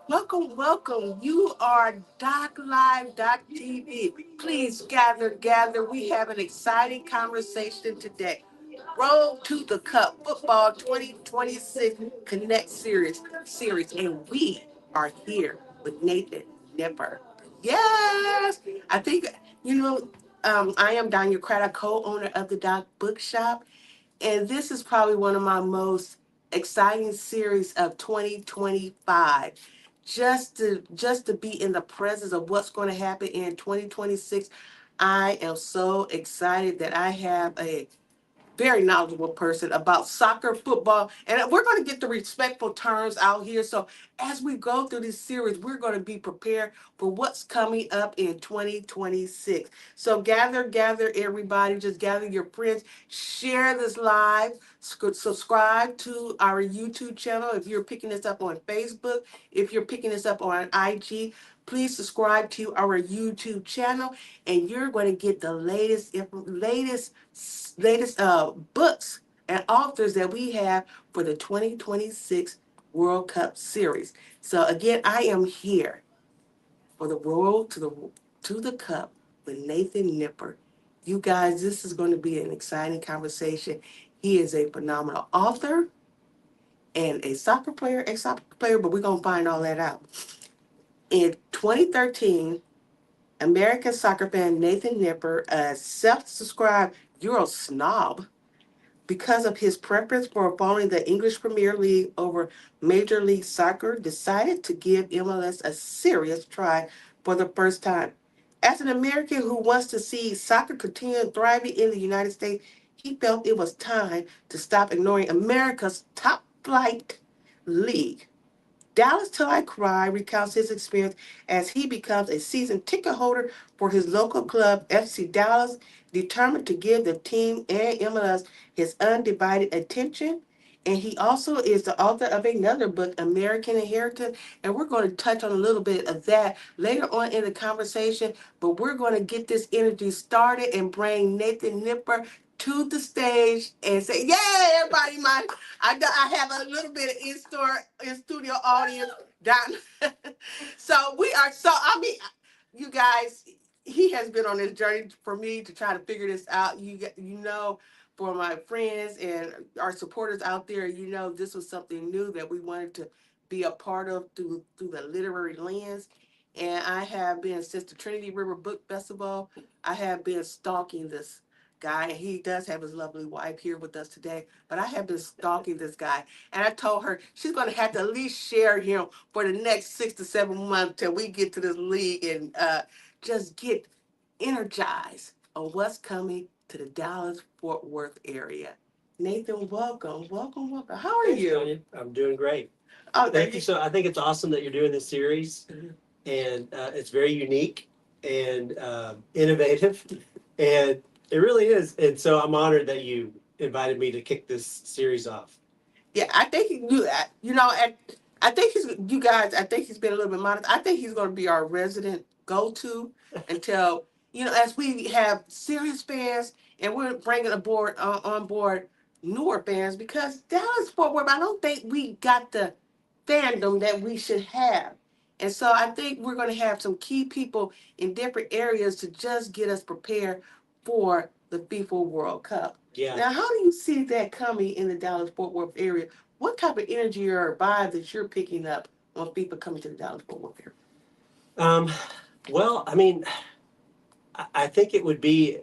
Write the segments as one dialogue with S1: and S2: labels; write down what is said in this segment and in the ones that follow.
S1: Welcome, welcome. You are Doc Live, Doc TV. Please gather. We have an exciting conversation today. Road to the Cup Football 2026 Connect series, and we are here with Nathan Nipper. Yes, I think you know. I am Danya Craddock, co-owner of the Doc Bookshop, and this is probably one of my most exciting series of 2025. Just to be in the presence of what's going to happen in 2026. I am so excited that I have a very knowledgeable person about soccer, football, and we're going to get the respectful terms out here. So as we go through this series, we're going to be prepared for what's coming up in 2026. So gather, everybody. Just gather your friends. Share this live. Subscribe to our YouTube channel if you're picking this up on Facebook. If you're picking this up on IG, please subscribe to our YouTube channel, and you're going to get the latest books and authors that we have for the 2026 World Cup series. So again, I am here for the Road to the Cup with Nathan Nipper. You guys, this is going to be an exciting conversation. He is a phenomenal author and a soccer player, but we're going to find all that out. In 2013, American soccer fan Nathan Nipper, a self-described Euro snob, because of his preference for following the English Premier League over Major League Soccer, decided to give MLS a serious try for the first time. As an American who wants to see soccer continue thriving in the United States, he felt it was time to stop ignoring America's top flight league. Dallas Till I Cry recounts his experience as he becomes a season ticket holder for his local club, FC Dallas, determined to give the team and MLS his undivided attention. And he also is the author of another book, American Inheritance. And we're going to touch on a little bit of that later on in the conversation. But we're going to get this interview started and bring Nathan Nipper to the stage and say, "Yeah, everybody, I have a little bit of in studio audience down." So we are you guys, he has been on this journey for me to try to figure this out. For my friends and our supporters out there, this was something new that we wanted to be a part of through the literary lens. And I have been since the Trinity River Book Festival. I have been stalking this guy, and he does have his lovely wife here with us today. But I have been stalking this guy, and I told her she's going to have to at least share him for the next 6 to 7 months till we get to this league and just get energized on what's coming to the Dallas Fort Worth area. Nathan, welcome. How are
S2: Thanks,
S1: you?
S2: Tanya. I'm doing great.
S1: Oh,
S2: Thank you. So I think it's awesome that you're doing this series,
S1: Mhm.
S2: and it's very unique and innovative, and it really is. And so I'm honored that you invited me to kick this series off.
S1: Yeah, I think you know, and I think you guys. I think he's been a little bit modest. I think he's going to be our resident go-to until as we have serious fans, and we're bringing on board newer fans because Dallas Fort Worth. I don't think we got the fandom that we should have, and so I think we're going to have some key people in different areas to just get us prepared for the FIFA World Cup.
S2: Yeah.
S1: Now, how do you see that coming in the Dallas Fort Worth area? What type of energy or vibe that you're picking up on people coming to the Dallas Fort Worth area?
S2: Um, well, I mean, I think it would be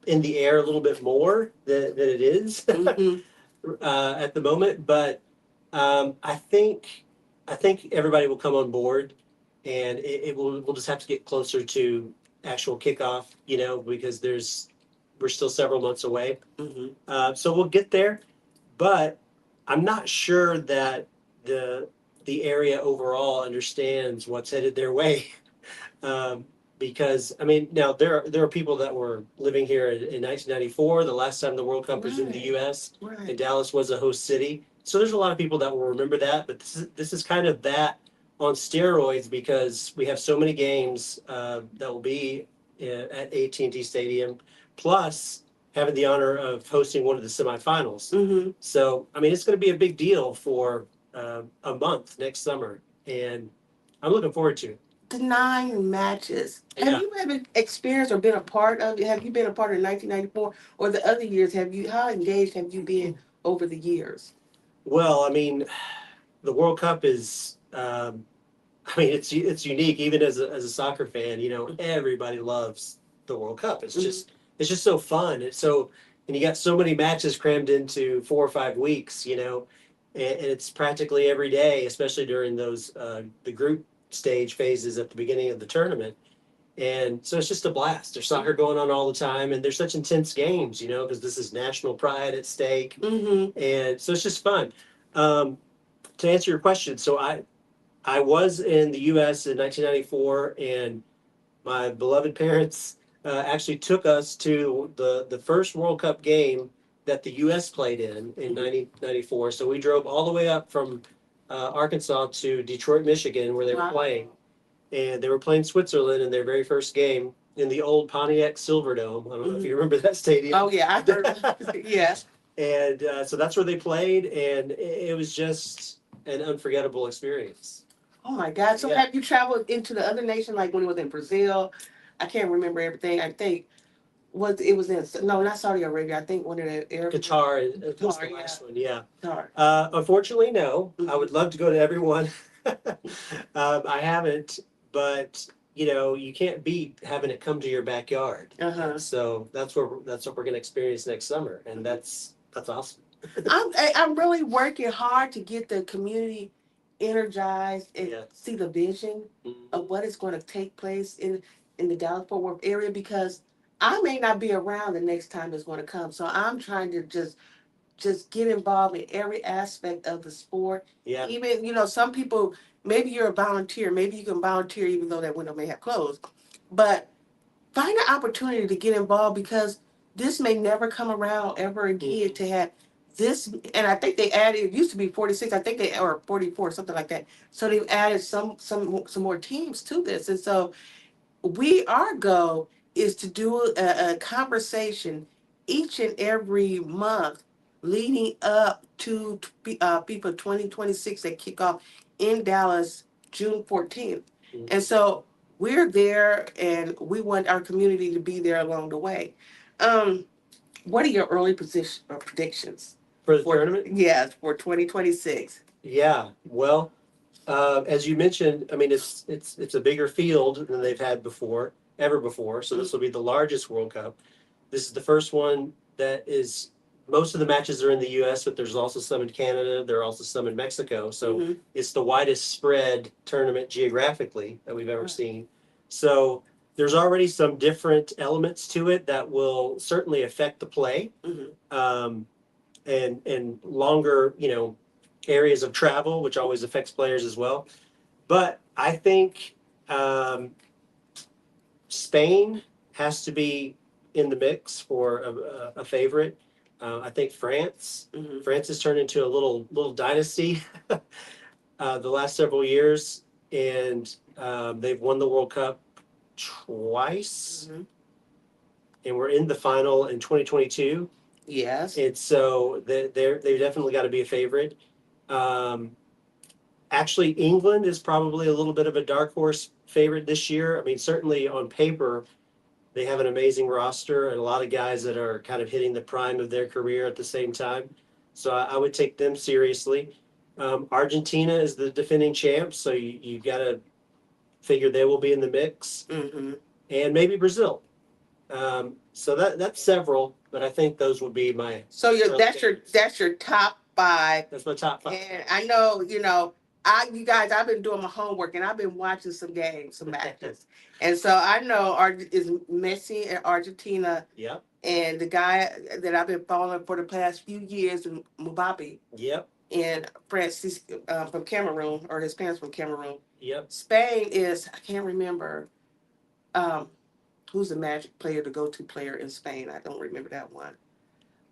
S2: in the air a little bit more than it is
S1: Mm-hmm.
S2: at the moment, but I think everybody will come on board, and we'll just have to get closer to actual kickoff, because we're still several months away.
S1: Mm-hmm.
S2: So we'll get there, but I'm not sure that the the area overall understands what's headed their way. Um, because I mean, now there are people that were living here in 1994, the last time the World Cup was in the
S1: Right.
S2: U.S. and
S1: Right.
S2: Dallas was a host city. So there's a lot of people that will remember that. But this is kind of that on steroids because we have so many games that will be at AT&T Stadium, plus having the honor of hosting one of the semifinals.
S1: Mm-hmm.
S2: So I mean, it's going to be a big deal for a month next summer, and I'm looking forward to it.
S1: The 9 matches.
S2: Yeah.
S1: Have you ever experienced or been a part of it? Have you been a part of 1994 or the other years? How engaged have you been over the years?
S2: Well, I mean, the World Cup is. I mean, it's unique. Even as a soccer fan, everybody loves the World Cup. It's just so fun. And you got so many matches crammed into 4 or 5 weeks. And it's practically every day, especially during those the group stage phases at the beginning of the tournament. And so it's just a blast. There's soccer going on all the time, and there's such intense games, because this is national pride at stake,
S1: Mm-hmm.
S2: and so it's just fun. Um, to answer your question, so I was in the U.S. in 1994, and my beloved parents actually took us to the first World Cup game that the U.S. played in 1994. So we drove all the way up from Arkansas to Detroit, Michigan, where they were
S1: Wow.
S2: playing, and they were playing Switzerland in their very first game in the old Pontiac Silverdome. I don't know if you remember that stadium.
S1: Oh yeah, I heard. Yes.
S2: And so that's where they played, and it was just an unforgettable experience.
S1: Oh my God. So
S2: Yeah.
S1: have you traveled into the other nation, like when it was in Brazil? I can't remember everything. I think it was in no, not Saudi Arabia. I think one of the Arab.
S2: Qatar was the
S1: Qatar,
S2: last one, yeah.
S1: Qatar.
S2: Unfortunately, no. I would love to go to everyone. I haven't, but you can't beat having it come to your backyard.
S1: Uh-huh.
S2: So that's what we're going to experience next summer, and that's awesome.
S1: I'm really working hard to get the community energized and
S2: Yeah.
S1: see the vision of what is going to take place in the Dallas Fort Worth area, because I may not be around the next time it's going to come. So I'm trying to just get involved in every aspect of the sport.
S2: Yeah.
S1: Even, some people, maybe you're a volunteer, maybe you can volunteer even though that window may have closed. But find an opportunity to get involved, because this may never come around ever again to have this. And I think they added, it used to be 46, I think or 44, something like that. So they've added some more teams to this. And so our goal is to do a conversation each and every month leading up to FIFA 2026 that kick off in Dallas June 14th. And so we're there, and we want our community to be there along the way. What are your early predictions
S2: For the tournament?
S1: Yes, for 2026.
S2: Yeah. Well, as you mentioned, I mean, it's a bigger field than they've had ever before. So this will be the largest World Cup. This is the first one that is. Most of the matches are in the U.S., but there's also some in Canada. There are also some in Mexico. So it's the widest spread tournament geographically that we've ever seen. So there's already some different elements to it that will certainly affect the play, and longer, areas of travel, which always affects players as well. But I think Spain has to be in the mix for a favorite. I think France. France has turned into a little dynasty the last several years, and they've won the World Cup twice, and we're in the final in 2022.
S1: Yes.
S2: And so they've definitely got to be a favorite. Actually, England is probably a little bit of a dark horse favorite this year. I mean, certainly on paper, they have an amazing roster and a lot of guys that are kind of hitting the prime of their career at the same time. So I would take them seriously. Argentina is the defending champs, so you got to figure they will be in the mix. And maybe Brazil. So that's several, but I think those would be my.
S1: So that's your top 5.
S2: That's my top 5.
S1: And I know, you guys, I've been doing my homework, and I've been watching some games, some matches. And so I know is Messi and Argentina.
S2: Yep.
S1: And the guy that I've been following for the past few years, Mbappe.
S2: Yep.
S1: And Francis from Cameroon, or his parents from Cameroon.
S2: Yep.
S1: Spain is, I can't remember who's the magic player, the go-to player in Spain. I don't remember that one.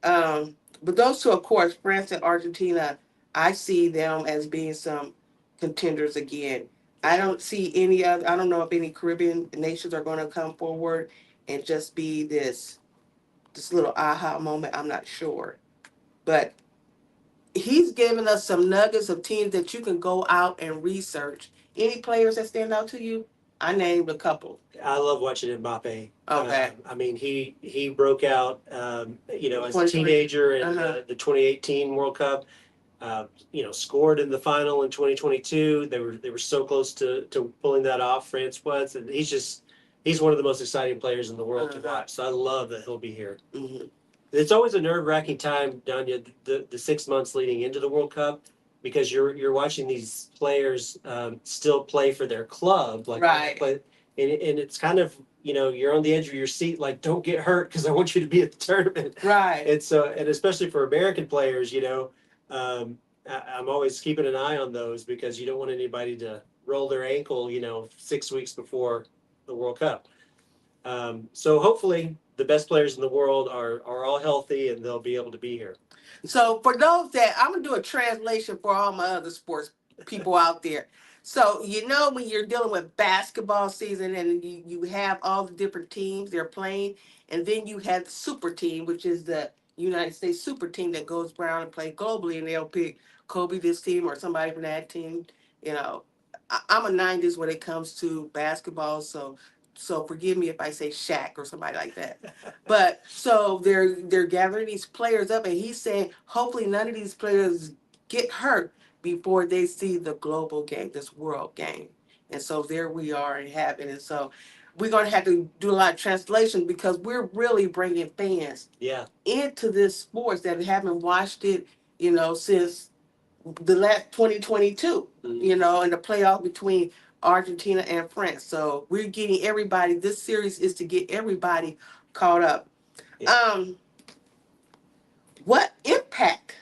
S1: But those two, of course, France and Argentina, I see them as being some contenders again. I don't see any other. I don't know if any Caribbean nations are going to come forward and just be this little aha moment. I'm not sure, but he's given us some nuggets of teams that you can go out and research Any players that stand out to you? I named a couple.
S2: I love watching Mbappe.
S1: Okay.
S2: I mean, he broke out, as a
S1: 2020.
S2: teenager in
S1: Uh-huh.
S2: the 2018 World Cup. Scored in the final in 2022. They were so close to pulling that off. France was, and he's one of the most exciting players in the world to
S1: Uh-huh.
S2: watch. So I love that he'll be here.
S1: Mhm.
S2: It's always a nerve-wracking time, Danya, the 6 months leading into the World Cup, because you're watching these players still play for their club, like
S1: Right.
S2: but and it's kind of you're on the edge of your seat, like don't get hurt because I want you to be at the tournament.
S1: Right.
S2: And especially for American players, I'm always keeping an eye on those because you don't want anybody to roll their ankle, 6 weeks before the World Cup. So hopefully the best players in the world are all healthy and they'll be able to be here.
S1: So for those that I'm gonna do a translation for all my other sports people out there. So when you're dealing with basketball season and you have all the different teams they're playing, and then you have the super team, which is the United States super team that goes around and play globally, and they'll pick Kobe this team or somebody from that team. You know, I'm a '90s when it comes to basketball, so forgive me if I say Shaq or somebody like that. But so they're gathering these players up, and he's saying hopefully none of these players get hurt before they see the global game, this world game. And so there we are and have it. And so we're going to have to do a lot of translation because we're really bringing fans
S2: Yeah.
S1: into this sports that haven't watched it, since the last 2022,
S2: Mhm.
S1: in the playoff between Argentina and France. So we're getting everybody. This series is to get everybody caught up.
S2: Yeah.
S1: What impact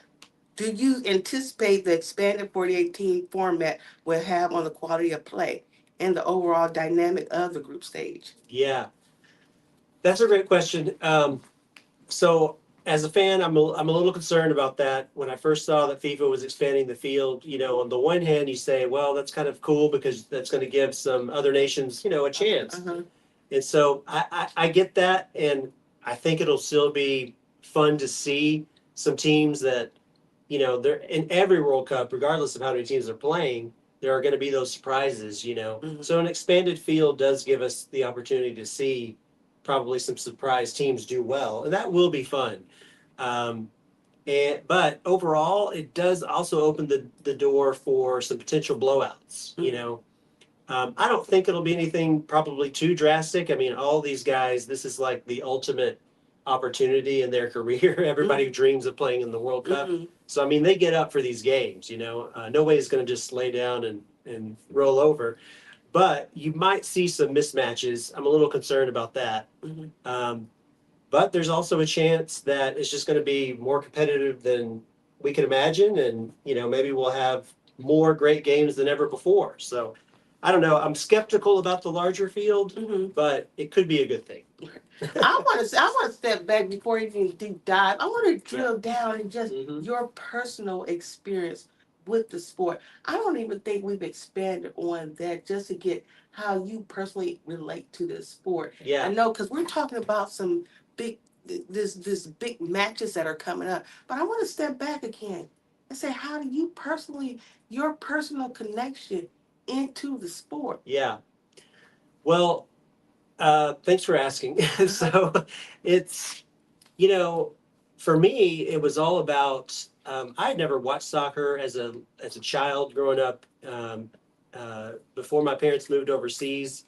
S1: do you anticipate the expanded 48 team format will have on the quality of play and the overall dynamic of the group stage?
S2: Yeah, that's a great question. So as a fan, I'm a little concerned about that. When I first saw that FIFA was expanding the field, on the one hand, you say, well, that's kind of cool because that's going to give some other nations, a chance.
S1: Uh-huh.
S2: And so I get that, and I think it'll still be fun to see some teams that, they're in every World Cup, regardless of how many teams are playing, there are going to be those surprises.
S1: Mhm.
S2: So an expanded field does give us the opportunity to see probably some surprise teams do well, and that will be fun. Um, but overall, it does also open the door for some potential blowouts. I don't think it'll be anything probably too drastic. I mean, all these guys, this is like the ultimate opportunity in their career. Everybody dreams of playing in the World Cup.
S1: Mhm.
S2: So, I mean, they get up for these games. Nobody's going to just lay down and roll over. But you might see some mismatches. I'm a little concerned about that.
S1: Mhm.
S2: But there's also a chance that it's just going to be more competitive than we can imagine. And, maybe we'll have more great games than ever before. So, I don't know. I'm skeptical about the larger field,
S1: Mhm.
S2: but it could be a good thing.
S1: I want to step back before even deep dive. I want to drill down in just
S2: Mhm.
S1: your personal experience with the sport. I don't even think we've expanded on that just to get how you personally relate to this sport. I
S2: Yeah.
S1: know because we're talking about some big this big matches that are coming up, but I want to step back again and say how do you personally your personal connection into the sport?
S2: Yeah. Well, thanks for asking. So it's, you know, for me, it was all about. I had never watched soccer as a child growing up. Before my parents moved overseas,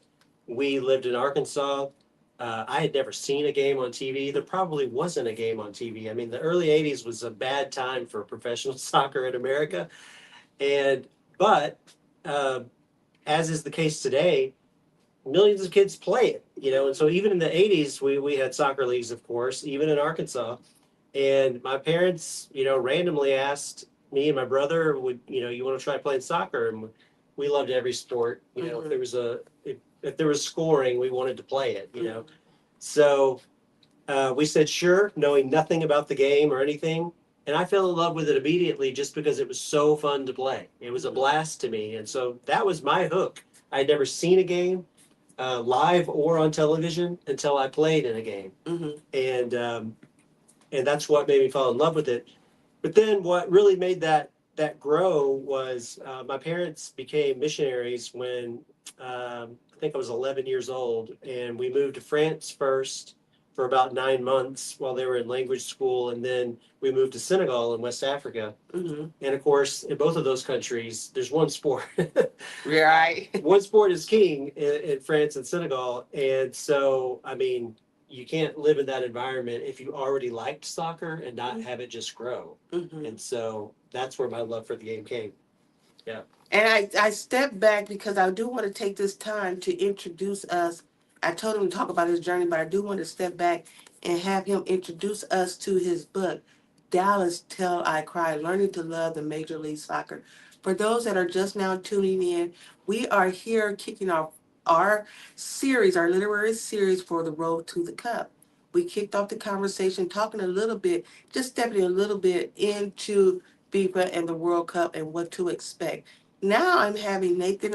S2: we lived in Arkansas. I had never seen a game on TV. There probably wasn't a game on TV. I mean, the early '80s was a bad time for professional soccer in America, and but uh, as is the case today, millions of kids play it. And so even in the '80s, we had soccer leagues, of course, even in Arkansas. And my parents, randomly asked me and my brother, would you want to try playing soccer? And we loved every sport. If there was if there was scoring, we wanted to play it. So we said sure, knowing nothing about the game or anything. And I fell in love with it immediately just because it was so fun to play. It was a blast to me. And so that was my hook. I had never seen a game live or on television until I played in a game.
S1: Mm-hmm.
S2: And that's what made me fall in love with it. But then what really made that grow was my parents became missionaries when I think I was 11 years old, and we moved to France first for about 9 months while they were in language school, and then we moved to Senegal in West Africa.
S1: Mm-hmm.
S2: And of course, in both of those countries, there's one sport.
S1: Right.
S2: One sport is king in France and Senegal, and so I mean, you can't live in that environment if you already liked soccer and not have it just grow.
S1: Mm-hmm.
S2: And so that's where my love for the game came. Yeah.
S1: And I stepped back because I do want to take this time to introduce us. I told him to talk about his journey, but I do want to step back and have him introduce us to his book, Dallas Till I Cry, Learning to Love the Major League Soccer. For those that are just now tuning in, we are here kicking off our series, our literary series for the Road to the Cup. We kicked off the conversation talking a little bit, just stepping a little bit into FIFA and the World Cup and what to expect. Now I'm having Nathan,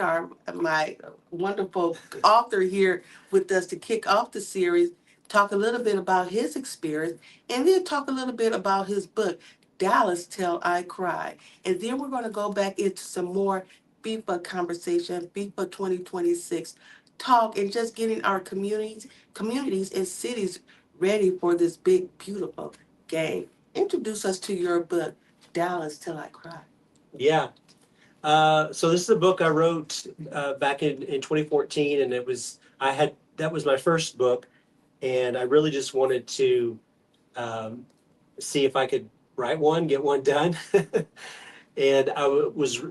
S1: my wonderful author, here with us to kick off the series, talk a little bit about his experience, and then talk a little bit about his book, Dallas Till I Cry. And then we're going to go back into some more FIFA conversation, FIFA 2026 talk, and just getting our communities and cities ready for this big, beautiful game. Introduce us to your book, Dallas Till I Cry.
S2: Yeah. So this is a book I wrote back in 2014, and that was my first book, and I really just wanted to see if I could write one, get one done. And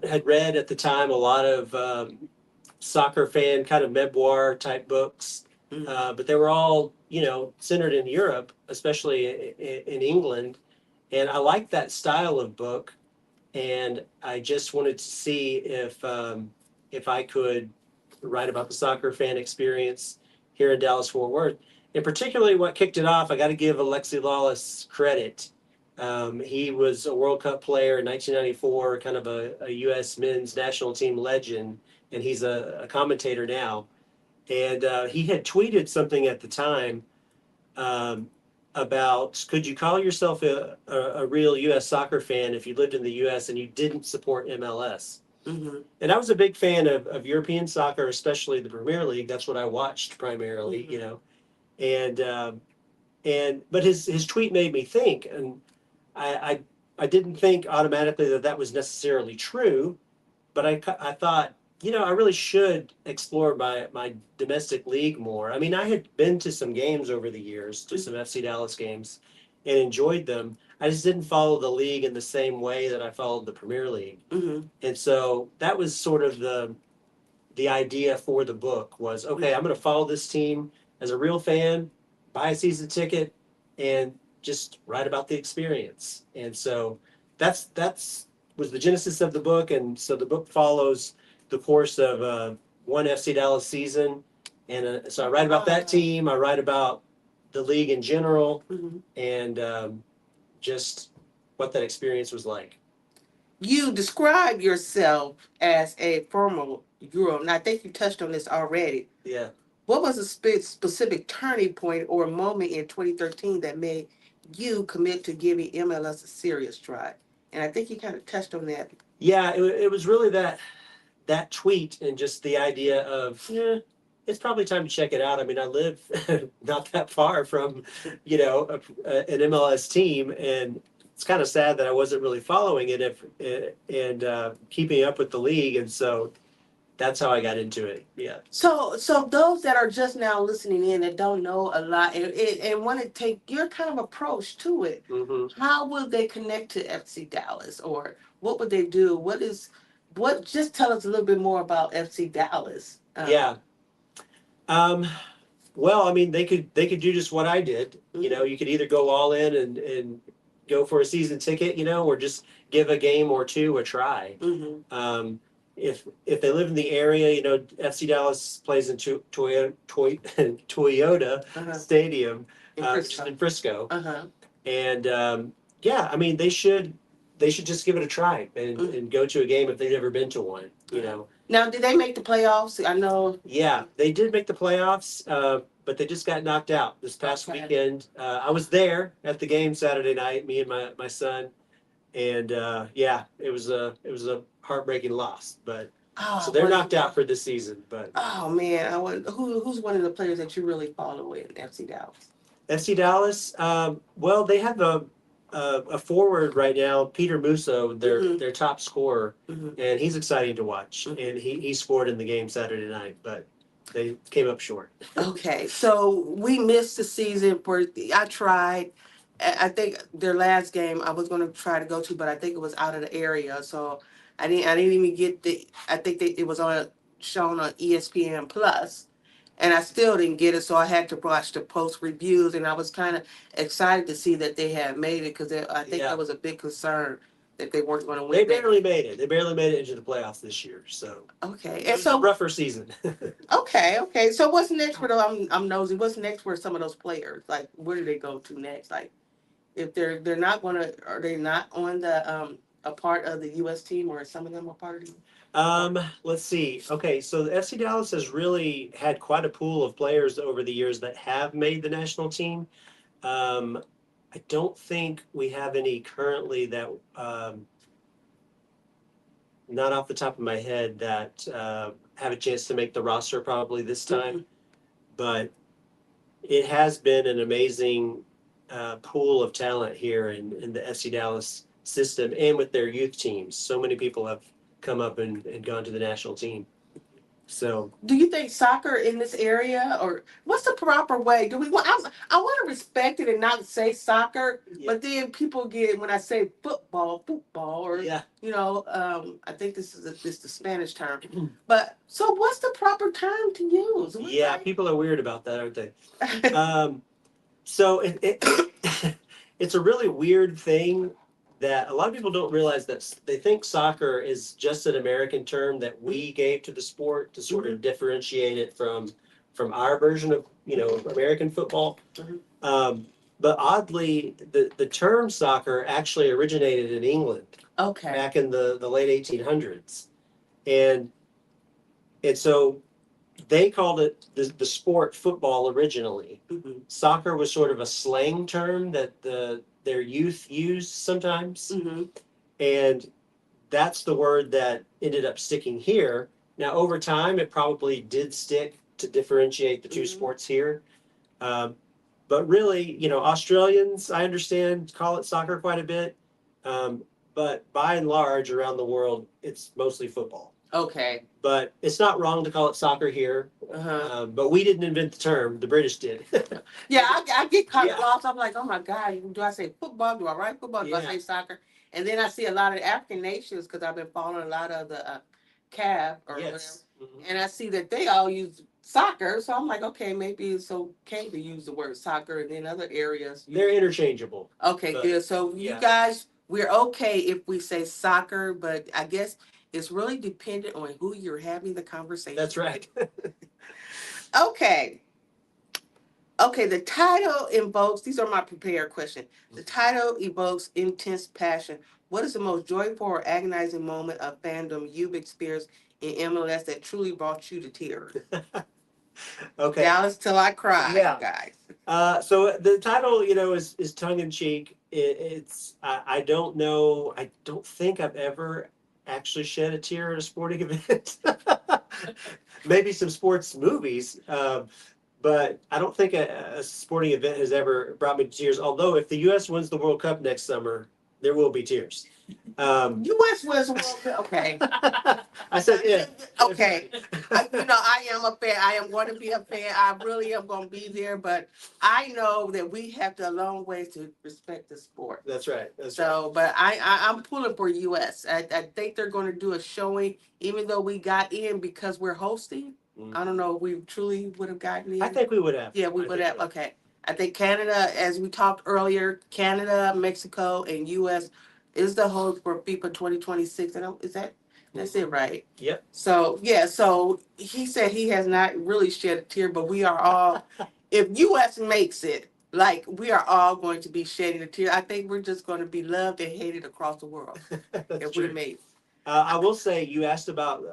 S2: had read at the time a lot of soccer fan kind of memoir type books, but they were all centered in Europe, especially in England, and I liked that style of book, and I just wanted to see if I could write about the soccer fan experience here in Dallas Fort Worth. And particularly, what kicked it off, I got to give Alexi Lawless credit. He was a World Cup player in 1994, kind of a U.S. men's national team legend, and he's a commentator now. And he had tweeted something at the time um, about, could you call yourself a real U.S. soccer fan if you lived in the U.S. and you didn't support MLS?
S1: Mm-hmm.
S2: And I was a big fan of European soccer, especially the Premier League. That's what I watched primarily, and but his tweet made me think, and I I didn't think automatically that was necessarily true, but I thought, I really should explore my domestic league more. I mean, I had been to some games over the years, to some FC Dallas games, and enjoyed them. I just didn't follow the league in the same way that I followed the Premier League.
S1: Mm-hmm.
S2: And so that was sort of the idea for the book was, okay, I'm going to follow this team as a real fan, buy a season ticket, and just write about the experience. And so that's was the genesis of the book. And so the book follows the course of one FC Dallas season. And so I write about that team. I write about the league in general,
S1: Mm-hmm.
S2: and just what that experience was like.
S1: You describe yourself as a former Euro, and I think you touched on this already.
S2: Yeah.
S1: What was a specific turning point or moment in 2013 that made you commit to giving MLS a serious try? And I think you kind of touched on that.
S2: Yeah, it was really that tweet and just the idea of, it's probably time to check it out. I mean, I live not that far from, an MLS team, and it's kind of sad that I wasn't really following it and keeping up with the league, and so that's how I got into it. Yeah.
S1: So those that are just now listening in that don't know a lot and want to take your kind of approach to it,
S2: Mm-hmm.
S1: how will they connect to FC Dallas, or what would they do? Just tell us a little bit more about FC Dallas.
S2: Yeah. Well, I mean, they could do just what I did.
S1: Mhm.
S2: You could either go all in and go for a season ticket, or just give a game or two a try.
S1: Mm-hmm.
S2: If they live in the area, FC Dallas plays in Toyota
S1: Uh-huh.
S2: Stadium,
S1: In
S2: which is
S1: Frisco.
S2: in Frisco,
S1: Uh-huh.
S2: and yeah, I mean, they should just give it a try and go to a game if they've never been to one.
S1: Now, did they make the playoffs? I know.
S2: Yeah, they did make the playoffs, but they just got knocked out this past
S1: Okay.
S2: weekend. I was there at the game Saturday night, me and my son, And yeah, it was a heartbreaking loss. But so
S1: Oh,
S2: they're
S1: was
S2: knocked
S1: it?
S2: out for this season. But
S1: Oh man, who's one of the players that you really follow in FC Dallas?
S2: FC Dallas, well, they have a forward right now, Peter Musso,
S1: Mhm.
S2: their top scorer,
S1: Mhm.
S2: and he's exciting to watch.
S1: Mhm.
S2: And he scored in the game Saturday night, but they came up short.
S1: Okay, so we missed the season for. I tried. I think their last game I was going to try to go to, but I think it was out of the area, so I didn't. I didn't even get the. I think it was on shown on ESPN Plus, and I still didn't get it. So I had to watch the post reviews, and I was kind of excited to see that they had made it because I think
S2: Yeah.
S1: that was a big concern that they weren't going to
S2: They
S1: win.
S2: barely made it. They barely made it into the playoffs this year. So
S1: Okay,
S2: it
S1: and
S2: was a
S1: so
S2: rougher season.
S1: okay. So what's next for the? I'm nosy. What's next for some of those players? Like, where do they go to next? Like, if they're not gonna, are they not on the a part of the U.S. team, or some of them are part of the?
S2: Let's see. Okay, so the FC Dallas has really had quite a pool of players over the years that have made the national team. Um, I don't think we have any currently that, not off the top of my head, that have a chance to make the roster probably this time. But it has been an amazing pool of talent here in the FC Dallas system and with their youth teams. So many people have come up and gone to the national team. So
S1: Do you think soccer in this area, or what's the proper way? Do we want? I want to respect it and not say soccer,
S2: yeah,
S1: but then people get when I say football, or
S2: yeah.
S1: I think this the Spanish term. But so, what's the proper term to use?
S2: Yeah, people are weird about that, aren't they? Um, so it's a really weird thing that a lot of people don't realize that they think soccer is just an American term that we gave to the sport to sort of differentiate it from our version of American football.
S1: Mhm.
S2: But oddly, the term soccer actually originated in England
S1: Okay.
S2: back in the late 1800s, and so they called it the sport football originally.
S1: Mhm.
S2: Soccer was sort of a slang term that their youth used sometimes,
S1: Mhm.
S2: and that's the word that ended up sticking here. Now, over time, it probably did stick to differentiate the two
S1: Mhm.
S2: sports here. Um, but really, Australians, I understand, call it soccer quite a bit. Um, but by and large, around the world, it's mostly football.
S1: Okay.
S2: But it's not wrong to call it soccer here.
S1: Uh-huh.
S2: But we didn't invent the term; the British did.
S1: Yeah, I get kind of
S2: Yeah.
S1: lost. I'm like, oh my God, do I say football? Do I write football? Do I
S2: Yeah.
S1: say soccer? And then I see a lot of African nations because I've been following a lot of the CAF or whatever,
S2: Yes. Mhm.
S1: and I see that they all use soccer. So I'm like, okay, maybe it's okay to use the word soccer, and then other areas.
S2: They're interchangeable.
S1: Okay,
S2: but-
S1: good. So you
S2: yeah.
S1: guys, we're okay if we say soccer, but I guess it's really dependent on who you're having the conversation.
S2: That's right.
S1: Okay. Okay, the title invokes, these are my prepared questions. The title evokes intense passion. What is the most joyful or agonizing moment of fandom you've experienced in MLS that truly brought you to tears?
S2: Okay.
S1: Dallas till I cry,
S2: Yeah.
S1: guys.
S2: So the title, is tongue in cheek. It's I don't know. I don't think I've ever actually shed a tear at a sporting event. Maybe some sports movies, but I don't think a sporting event has ever brought me to tears. Although if the U.S. wins the World Cup next summer, there will be tears.
S1: U.S. was World Cup. Okay.
S2: I said if.
S1: Okay. I am a fan. I am going to be a fan. I really am going to be there, but I know that we have to a long ways to respect the sport.
S2: That's right. That's right.
S1: So, but I'm pulling for US. I think they're going to do a showing, even though we got in because we're hosting. I don't know if we truly would have gotten in.
S2: I think we would have.
S1: Yeah, we
S2: I
S1: would
S2: think
S1: have.
S2: so.
S1: Okay. I think Canada, as we talked earlier, Canada, Mexico, and US is the host for FIFA 2026. That's it, right?
S2: Yep.
S1: So, yeah, so he said he has not really shed a tear, but we are all, if US makes it, like we are all going to be shedding a tear. I think we're just going to be loved and hated across the world
S2: That's
S1: if
S2: true.
S1: we make it.
S2: I will say you asked about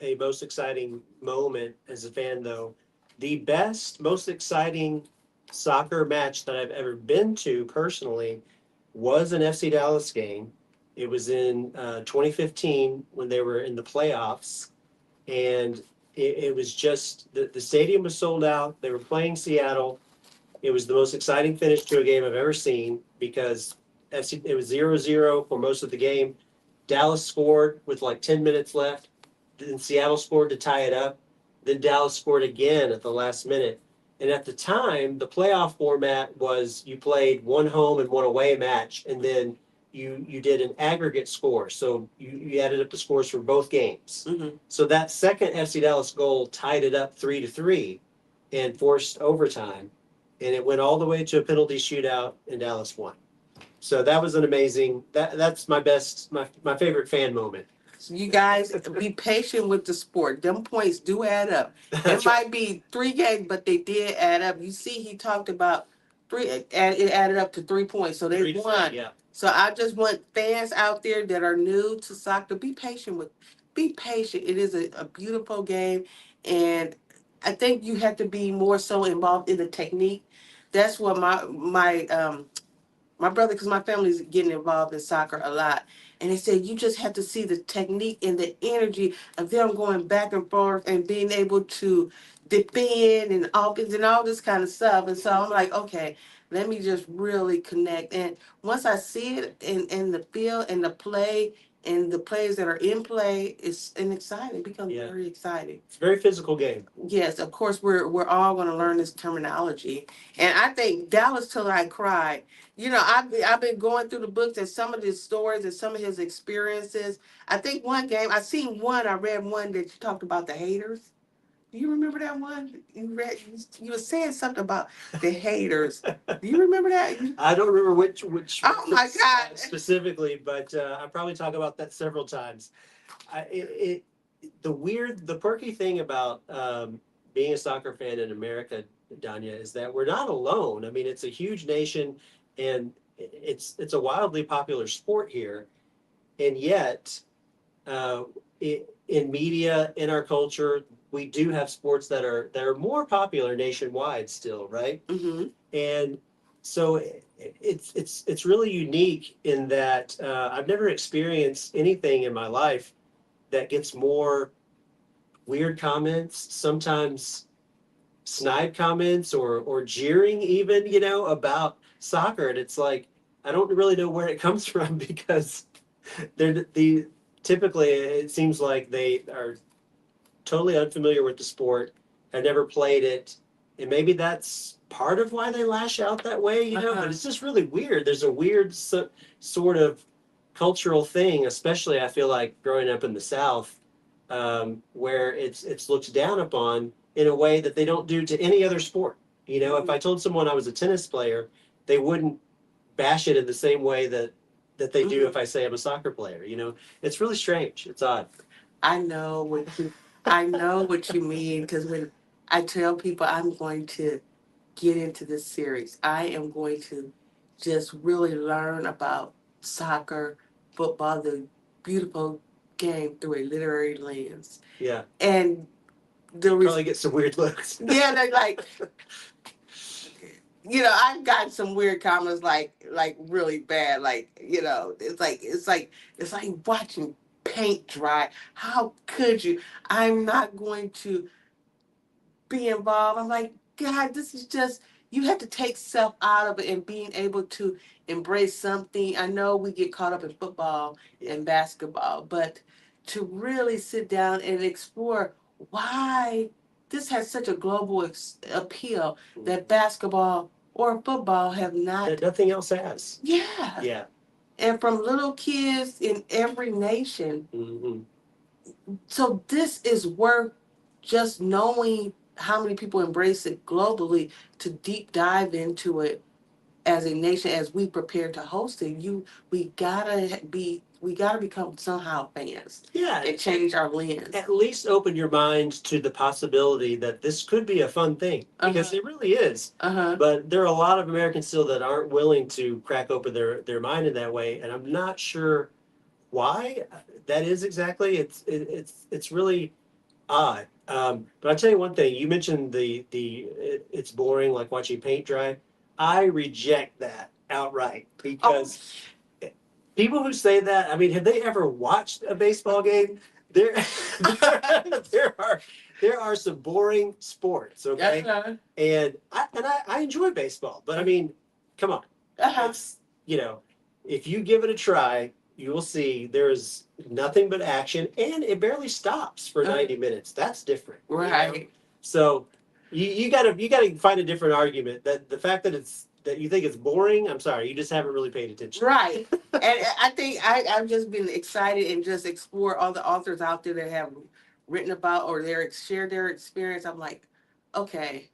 S2: a most exciting moment as a fan, though. The best, most exciting soccer match that I've ever been to personally was an FC Dallas game. It was in 2015 when they were in the playoffs, and it was just the stadium was sold out. They were playing Seattle. It was the most exciting finish to a game I've ever seen because it was 0-0 for most of the game. Dallas scored with like 10 minutes left. Then Seattle scored to tie it up. Then Dallas scored again at the last minute. And at the time, the playoff format was you played one home and one away match, and then you did an aggregate score. So you added up the scores for both games.
S1: Mm-hmm.
S2: So that second FC Dallas goal tied it up 3-3 and forced overtime. And it went all the way to a penalty shootout, and Dallas won. So that was an amazing. That's my favorite fan moment.
S1: So you guys be patient with the sport. Them points do add up. It
S2: That's right.
S1: might be 3 games, but they did add up. You see, he talked about three. It added up to 3 points, so they
S2: 3-3,
S1: won.
S2: yeah.
S1: So I just want fans out there that are new to soccer, be patient with. Be patient. It is a beautiful game, and I think you have to be more so involved in the technique. That's what my brother, because my family's getting involved in soccer a lot, and they said you just have to see the technique and the energy of them going back and forth and being able to defend and offense and all this kind of stuff. And so I'm like, okay, let me just really connect. And once I see it in the field and the play and the players that are in play, it's an exciting. It becomes
S2: Yeah.
S1: very exciting.
S2: It's a very physical game.
S1: Yes, of course we're all going to learn this terminology, and I think Dallas till I cried. You know, I've been going through the books and some of his stories and some of his experiences. I think one game I read one that you talked about the haters. Do you remember that one? You were saying something about the haters. Do you remember that?
S2: I don't remember which
S1: Oh my God.
S2: specifically, but I probably talk about that several times. The quirky thing about being a soccer fan in America, Danya, is that we're not alone. I mean, it's a huge nation, and it's a wildly popular sport here, and yet, uh, in media, in our culture, we do have sports that are more popular nationwide still, right?
S1: Mm-hmm.
S2: And so it's really unique in that I've never experienced anything in my life that gets more weird comments, sometimes snide comments or jeering even, about soccer. And it's like, I don't really know where it comes from because the typically it seems like they are totally unfamiliar with the sport, have never played it. And maybe that's part of why they lash out that way, but it's just really weird. There's a weird sort of cultural thing, especially I feel like growing up in the South, where it's looked down upon in a way that they don't do to any other sport. If I told someone I was a tennis player, they wouldn't bash it in the same way that they do if I say I'm a soccer player. It's really strange. It's odd.
S1: I know I know what you mean, because when I tell people I'm going to get into this series, I am going to just really learn about soccer, football, the beautiful game through a literary lens.
S2: Yeah.
S1: And the
S2: Probably get some weird looks.
S1: yeah, they're like, I've gotten some weird comments like really bad, it's like watching paint dry. How could you? I'm not going to be involved. I'm like, God, this is just, you have to take self out of it and being able to embrace something. I know we get caught up in football and basketball, but to really sit down and explore why this has such a global appeal that basketball or football have not.
S2: That nothing else has.
S1: Yeah.
S2: Yeah.
S1: And from little kids in every nation.
S2: Mm-hmm.
S1: So this is worth just knowing how many people embrace it globally, to deep dive into it as a nation as we prepare to host it. We gotta become somehow fans.
S2: Yeah.
S1: And change our lens.
S2: At least open your mind to the possibility that this could be a fun thing, because it really is. But there are a lot of Americans still that aren't willing to crack open their mind in that way, and I'm not sure why that is exactly. It's really odd. But I'll tell you one thing. You mentioned it's boring, like watching paint dry. I reject that outright because people who say that, I mean, have they ever watched a baseball game? There, there are there are some boring sports, okay?
S1: Uh-huh.
S2: And I enjoy baseball, but I mean, come on,
S1: Uh-huh.
S2: it's if you give it a try, you will see there is nothing but action, and it barely stops for
S1: Uh-huh.
S2: 90 minutes. That's different,
S1: Right.
S2: So you gotta find a different argument that the fact that you think it's boring. I'm sorry, you just haven't really paid attention.
S1: Right. And I think I've just been excited and just explore all the authors out there that have written about or shared their experience. I'm like, okay.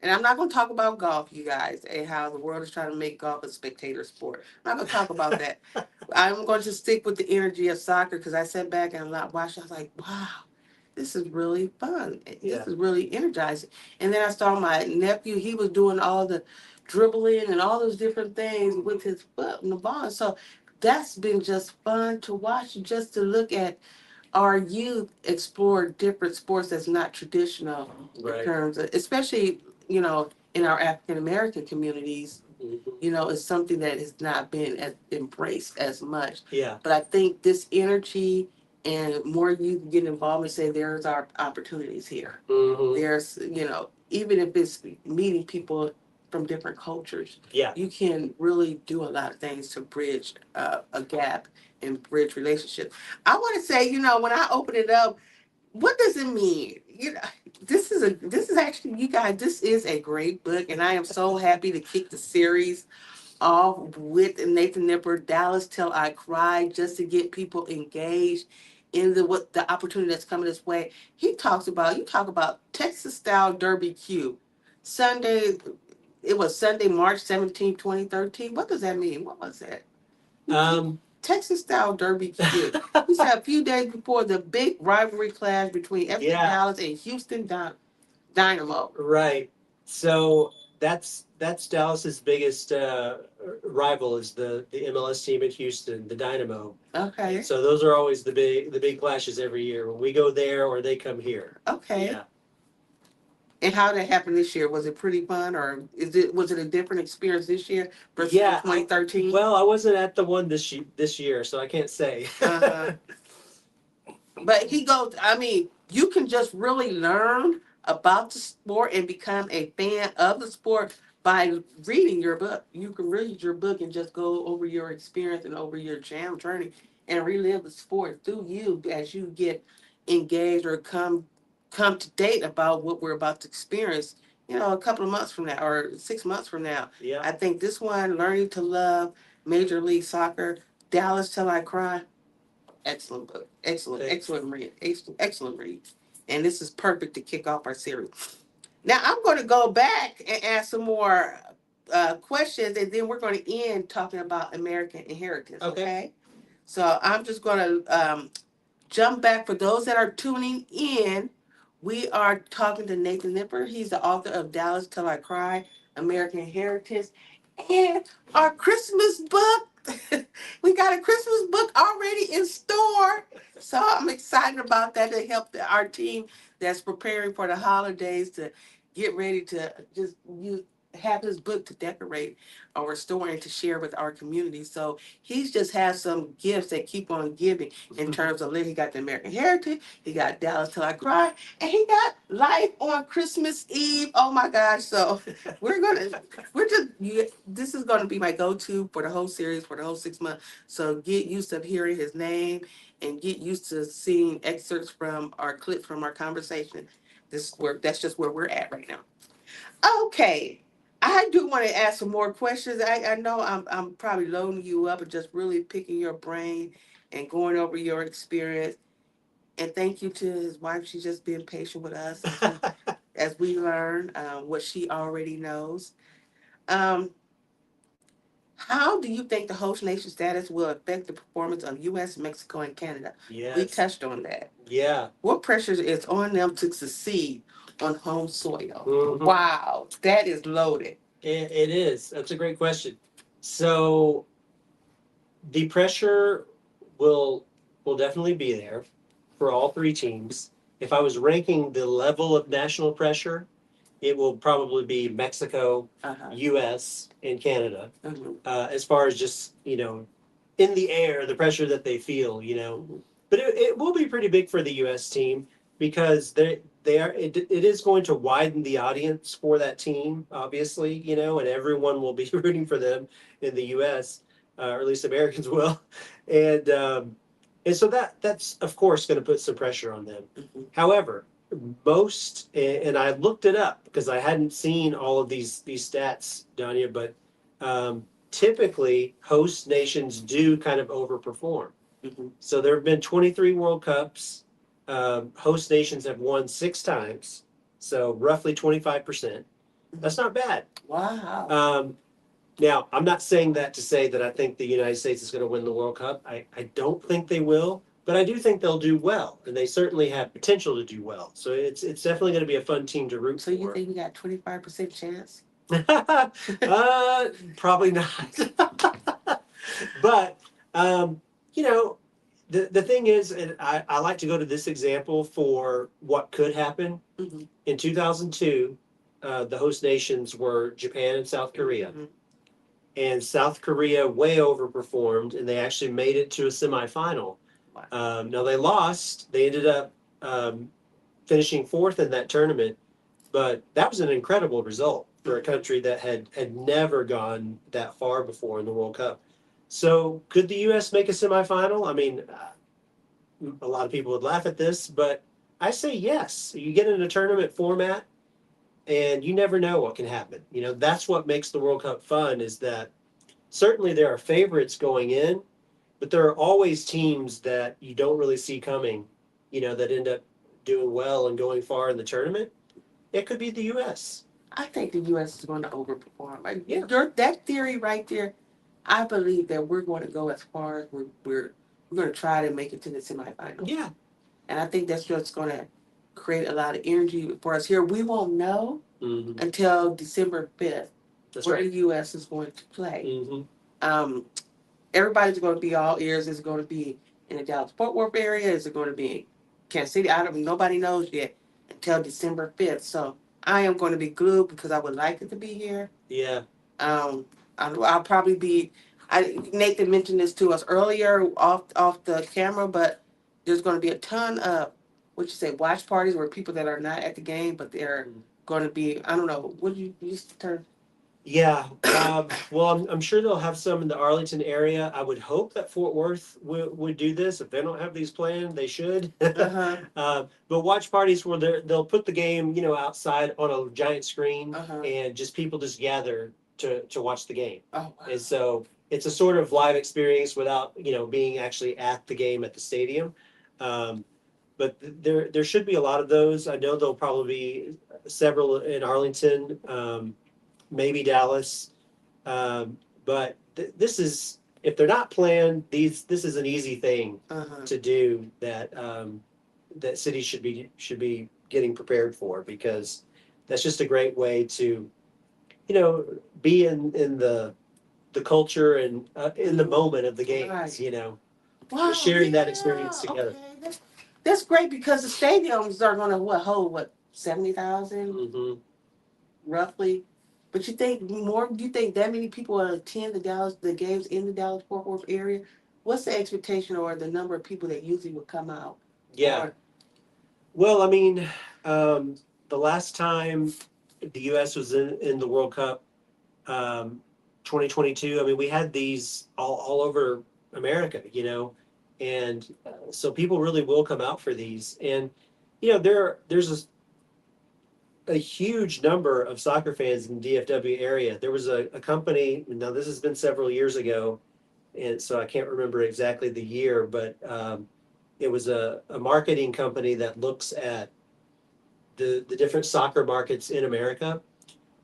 S1: And I'm not going to talk about golf, you guys, and how the world is trying to make golf a spectator sport. I'm not going to talk about that. I'm going to stick with the energy of soccer because I sat back and I watched. I was like, wow, this is really fun.
S2: Yeah.
S1: This is really energizing. And then I saw my nephew. He was doing all the dribbling and all those different things with his foot and the ball. So that's been just fun to watch, just to look at our youth explore different sports that's not traditional in
S2: Right.
S1: terms of, especially, in our African American communities,
S2: Mhm.
S1: it's something that has not been embraced as much.
S2: Yeah.
S1: But I think this energy and more youth get involved and say there's our opportunities here.
S2: Mhm.
S1: There's, even if it's meeting people from different cultures,
S2: Yeah.
S1: you can really do a lot of things to bridge a gap and bridge relationships. I want to say, when I open it up, what does it mean? This is actually, you guys, this is a great book, and I am so happy to kick the series off with Nathan Nipper, Dallas Till I Cry, just to get people engaged in the opportunity that's coming this way. You talk about Texas style Derby Q. Sunday, it was Sunday, March 17, 2013. What does that mean? What was that?
S2: Um.
S1: Texas style Derby Q. We said a few days before the big rivalry clash between FC
S2: Yeah.
S1: Dallas and Houston Dynamo.
S2: Right. So that's Dallas's biggest rival is the MLS team in Houston, the Dynamo.
S1: Okay.
S2: So those are always the big clashes every year when we go there or they come here.
S1: Okay.
S2: Yeah.
S1: And how did that happen this year? Was it pretty fun, or was it a different experience this year versus
S2: Yeah.
S1: 2013?
S2: Well, I wasn't at the one this year, so I can't say.
S1: Uh-huh. But he goes, I mean, you can just really learn about the sport and become a fan of the sport by reading your book. You can read your book and just go over your experience and over your jam journey and relive the sport through you as you get engaged or come to date about what we're about to experience, a couple of months from now or 6 months from now.
S2: Yeah.
S1: I think this one, Learning to Love Major League Soccer, Dallas Till I Cry, excellent book. Excellent read. Excellent read. And this is perfect to kick off our series. Now I'm going to go back and ask some more questions, and then we're going to end talking about American Inheritance. Okay. So I'm just going to jump back. For those that are tuning in, we are talking to Nathan Nipper. He's the author of Dallas Till I Cry, American Inheritance, and our Christmas book. We got a Christmas book already in store. So I'm excited about that to help our team that's preparing for the holidays to get ready to just have his book to decorate or restore and to share with our community. So he's just has some gifts that keep on giving in terms of he got the American Heritage, he got Dallas Till I Cry, and he got Life on Christmas Eve. Oh my gosh. So this is gonna be my go-to for the whole series for the whole 6 months. So get used to hearing his name and get used to seeing excerpts from our clips from our conversation. That's just where we're at right now. Okay. I do want to ask some more questions. I know I'm probably loading you up and just really picking your brain and going over your experience. And thank you to his wife. She's just being patient with us as we learn what she already knows. Um, how do you think the host nation status will affect the performance of U.S., Mexico, and Canada?
S2: Yes.
S1: We touched on that.
S2: Yeah.
S1: What pressure is on them to succeed on home soil?
S2: Mhm.
S1: Wow, that is loaded.
S2: It is. That's a great question. So the pressure will definitely be there for all three teams. If I was ranking the level of national pressure, it will probably be Mexico,
S1: Uh-huh.
S2: U.S., and Canada.
S1: Mhm.
S2: As far as just in the air, the pressure that they feel, you know. But it will be pretty big for the U.S. team because it is going to widen the audience for that team, obviously, you know, and everyone will be rooting for them in the U.S. Or at least Americans will, and and so that's of course going to put some pressure on them.
S1: Mhm.
S2: However, most and I looked it up because I hadn't seen all of these stats, Danya, but typically host nations do kind of overperform.
S1: Mhm.
S2: So there have been 23 World Cups. Host nations have won 6 times, so roughly 25%. That's not bad.
S1: Wow.
S2: Now, I'm not saying that to say that I think the United States is going to win the World Cup. I don't think they will, but I do think they'll do well, and they certainly have potential to do well. So it's definitely going to be a fun team to root
S1: So you
S2: for.
S1: think we got 25% chance?
S2: Probably not. But you know, the thing is, and I like to go to this example for what could happen.
S1: Mm-hmm.
S2: In 2002, the host nations were Japan and South Korea.
S1: Mm-hmm.
S2: And South Korea way overperformed, and they actually made it to a semifinal.
S1: Wow.
S2: Now they lost. They ended up finishing fourth in that tournament, but that was an incredible result for a country that had never gone that far before in the World Cup. So could the U.S. make a semifinal? I mean, a lot of people would laugh at this, but I say yes. You get in a tournament format, and you never know what can happen. You know, that's what makes the World Cup fun. Is that certainly there are favorites going in, but there are always teams that you don't really see coming, you know, that end up doing well and going far in the tournament. It could be the U.S.
S1: I think the U.S. is going to overperform.
S2: Yeah.
S1: That theory right there, I believe that we're going to go as far as we're going to try to make it to the semifinal.
S2: Yeah.
S1: And I think that's just going to create a lot of energy for us here. We won't know
S2: Mm-hmm.
S1: until December 5th
S2: That's
S1: where
S2: right.
S1: the U.S. is going to play.
S2: Mm-hmm.
S1: Everybody's going to be all ears. Is it going to be in the Dallas-Fort Worth area? Is it going to be in Kansas City? Nobody knows yet until December 5th. So I am going to be glued because I would like it to be here.
S2: Yeah.
S1: I'll probably be. Nathan mentioned this to us earlier off the camera, but there's going to be a ton of what you say watch parties where people that are not at the game, but they're going to be. I don't know. What did you use the term?
S2: Yeah. Well, I'm sure they'll have some in the Arlington area. I would hope that Fort Worth would do this. If they don't have these planned, they should. But watch parties where they'll put the game, you know, outside on a giant screen, and just people just gather to watch the game.
S1: Oh, wow.
S2: And so it's a sort of live experience without, you know, being actually at the game at the stadium. But there should be a lot of those. I know there'll probably be several in Arlington. Maybe Dallas, but this is if they're not planned. This is an easy thing to do that that cities should be getting prepared for because that's just a great way to you know be in the culture and in the moment of the games.
S1: Right.
S2: You know,
S1: Wow,
S2: sharing that experience together.
S1: Okay. That's great because the stadiums are going to hold 70,000
S2: Mm-hmm.
S1: roughly. But you think more? Do you think that many people will attend the games in the Dallas-Fort Worth area? What's the expectation or the number of people that usually would come out?
S2: Yeah. Well, I mean, the last time the U.S. was in the World Cup, 2022. I mean, we had these all over America, you know, and so people really will come out for these. And you know, there's a huge number of soccer fans in the DFW area. There was a company. Now, this has been several years ago, and so I can't remember exactly the year, but it was a marketing company that looks at the different soccer markets in America.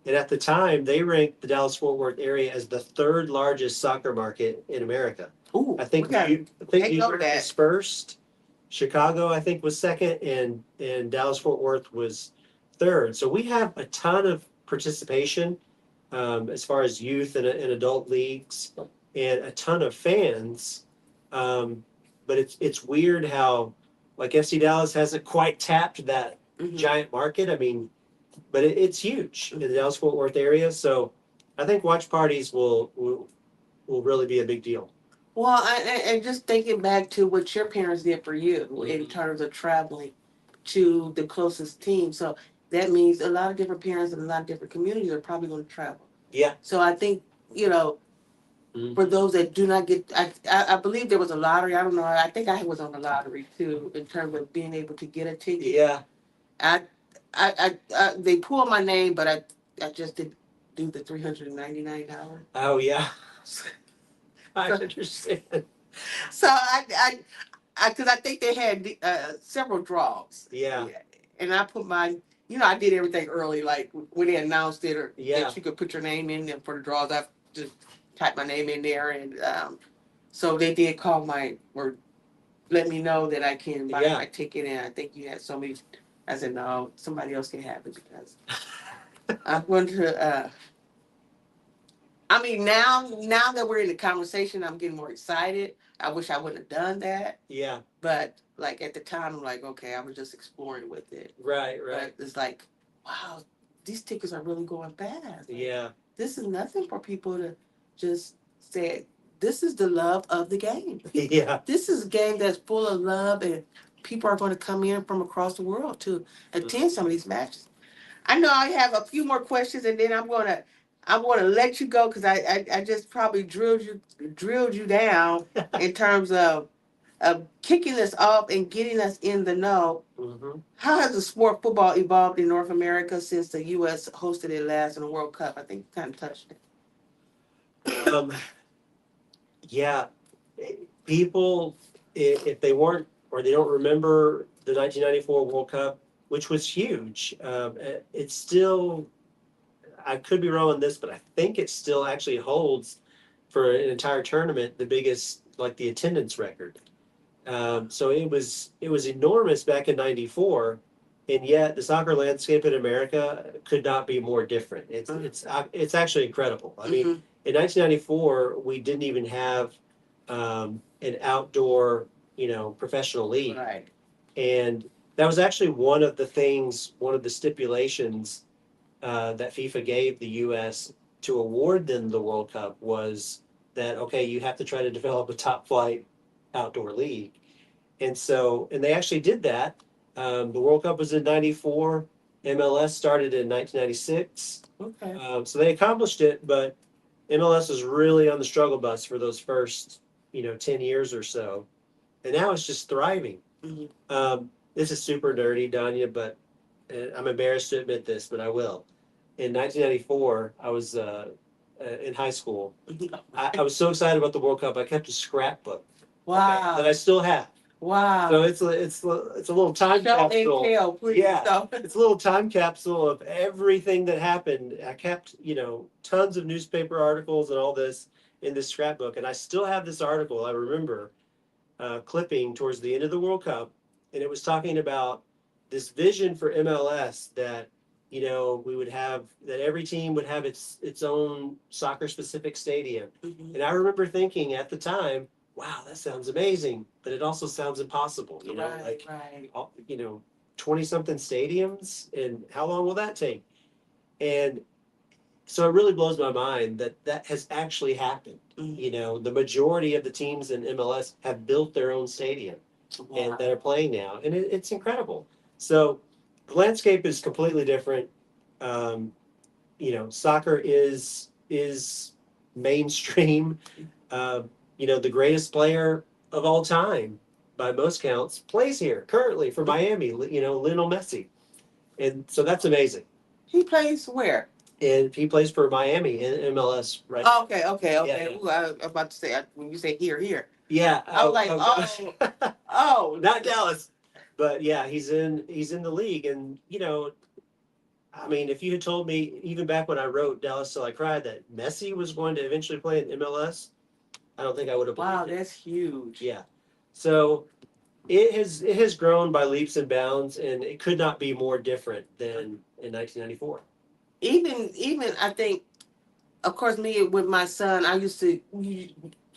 S2: And at the time, they ranked the Dallas-Fort Worth area as the third largest soccer market in America.
S1: Ooh,
S2: I think New York was first, Chicago I think was second, and Dallas-Fort Worth was third. So we have a ton of participation as far as youth and adult leagues, and a ton of fans. But it's weird how like FC Dallas hasn't quite tapped that giant market. I mean, but it's huge in the Dallas Fort Worth area. So I think watch parties will really be a big deal.
S1: Well, and just thinking back to what your parents did for you in
S2: Mhm.
S1: terms of traveling to the closest team. So that means a lot of different parents in a lot of different communities are probably going to travel.
S2: Yeah.
S1: So I think, for
S2: Mhm.
S1: those that do not get, I believe there was a lottery. I don't know. I think I was on the lottery too in terms of being able to get a ticket.
S2: Yeah.
S1: I, they pulled my name, but I just didn't do the $399.
S2: Oh yeah. I
S1: So,
S2: understand.
S1: so because I think they had several draws.
S2: Yeah.
S1: And I put my, I did everything early, like when they announced it or
S2: Yeah.
S1: that you could put your name in and for the draws. I just typed my name in there, and so they did call or let me know that I can buy
S2: Yeah.
S1: my ticket, and I think you had so many. I said no, somebody else can have it because I'm going to. I mean, now that we're in the conversation, I'm getting more excited. I wish I wouldn't have done that.
S2: Yeah.
S1: But like at the time, I'm like, okay, I was just exploring with it.
S2: Right. Right.
S1: But it's like, wow, these tickets are really going fast. Like,
S2: Yeah.
S1: this is nothing for people to just say. This is the love of the game.
S2: Yeah.
S1: This is a game that's full of love, and people are going to come in from across the world to attend some of these matches. I know I have a few more questions, and then I'm gonna let you go because I just probably drilled you down in terms of kicking us off and getting us in the know.
S2: Hmm.
S1: How has the sport football evolved in North America since the U.S. hosted it last in the World Cup? I think you kind of touched it.
S2: Um, yeah. People, if they weren't or they don't remember the 1994 World Cup, which was huge, it's still. I could be wrong on this, but I think it still actually holds for an entire tournament the biggest, like the attendance record. So it was enormous back in '94, and yet the soccer landscape in America could not be more different. It's actually incredible. I mean,
S1: Mm-hmm.
S2: in 1994, we didn't even have an outdoor, professional league,
S1: Right.
S2: and that was actually one of the stipulations that FIFA gave the U.S. to award them the World Cup was that okay, you have to try to develop a top flight outdoor league, and they actually did that. The World Cup was in '94. MLS started in 1996.
S1: Okay.
S2: So they accomplished it, but MLS was really on the struggle bus for those first 10 years or so, and now it's just thriving.
S1: Mm-hmm.
S2: This is super nerdy, Danya, but I'm embarrassed to admit this, but I will. In 1994, I was in high school. I was so excited about the World Cup, I kept a scrapbook.
S1: Wow.
S2: That I still have.
S1: Wow.
S2: So it's a little time
S1: Show and
S2: capsule.
S1: tell, please.
S2: Yeah,
S1: So.
S2: it's a little time capsule of everything that happened. I kept tons of newspaper articles and all this in this scrapbook, and I still have this article. I remember clipping towards the end of the World Cup, and it was talking about this vision for MLS that we would have that every team would have its own soccer specific stadium.
S1: Mm-hmm.
S2: And I remember thinking at the time, wow, that sounds amazing, but it also sounds impossible.
S1: Right.
S2: 20 something stadiums, and how long will that take? And so it really blows my mind that that has actually happened.
S1: Mm-hmm.
S2: The majority of the teams in MLS have built their own stadium and
S1: Wow.
S2: that are playing now, and it's incredible. So the landscape is completely different. Um, Soccer is mainstream. Uh, the greatest player of all time, by most counts, plays here currently for Miami. Lionel Messi, and so that's amazing.
S1: He plays where?
S2: And he plays for Miami in MLS right now.
S1: Oh, okay.
S2: Yeah.
S1: Ooh, I was about to say when you say here.
S2: Yeah.
S1: I was like,
S2: gosh. Not
S1: no.
S2: Dallas. But yeah, he's in the league, and I mean, if you had told me even back when I wrote Dallas Till I Cried that Messi was going to eventually play in MLS, I don't think I would have believed
S1: Wow,
S2: it.
S1: that's huge.
S2: Yeah. So it has grown by leaps and bounds, and it could not be more different than in 1994.
S1: Even I think, of course, me with my son, I used to.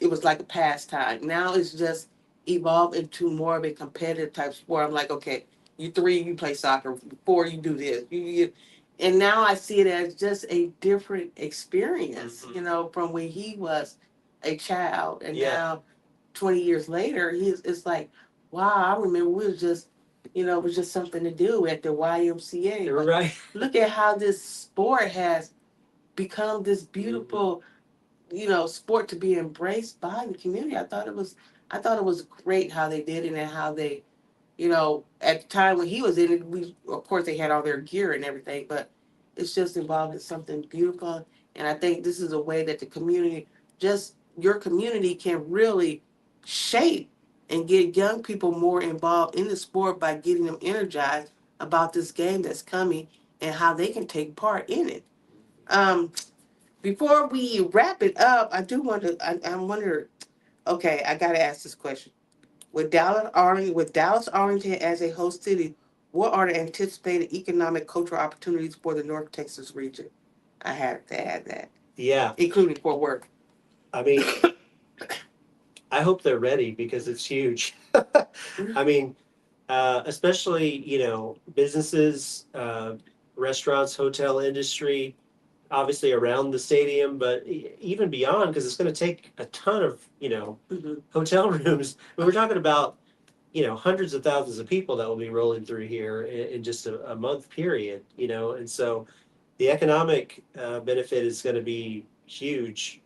S1: It was like a pastime. Now it's just evolved into more of a competitive type sport. I'm like, okay, you three, you play soccer. Four, you do this. And now I see it as just a different experience.
S2: Mhm.
S1: From when he was a child, and
S2: Yeah.
S1: now 20 years later, it's like, wow, I remember we was just, it was just something to do at the YMCA. But
S2: Right.
S1: look at how this sport has become this beautiful, sport to be embraced by the community. I thought it was great how they did it and how they, at the time when he was in it, we of course they had all their gear and everything, but it's just involved in something beautiful. And I think this is a way that the community, just your community, can really shape and get young people more involved in the sport by getting them energized about this game that's coming and how they can take part in it. Um, Before we wrap it up, I do want to. I wonder. Okay, I got to ask this question. With Dallas Arlington as a host city, what are the anticipated economic cultural opportunities for the North Texas region? I have to add that,
S2: Yeah.
S1: including Fort Worth.
S2: I mean, I hope they're ready because it's huge. I mean, especially, businesses, restaurants, hotel industry, obviously around the stadium, but even beyond, because it's going to take a ton of,
S1: Mm-hmm.
S2: hotel rooms. I mean, we're talking about, hundreds of thousands of people that will be rolling through here in just a month period, and so the economic benefit is going to be huge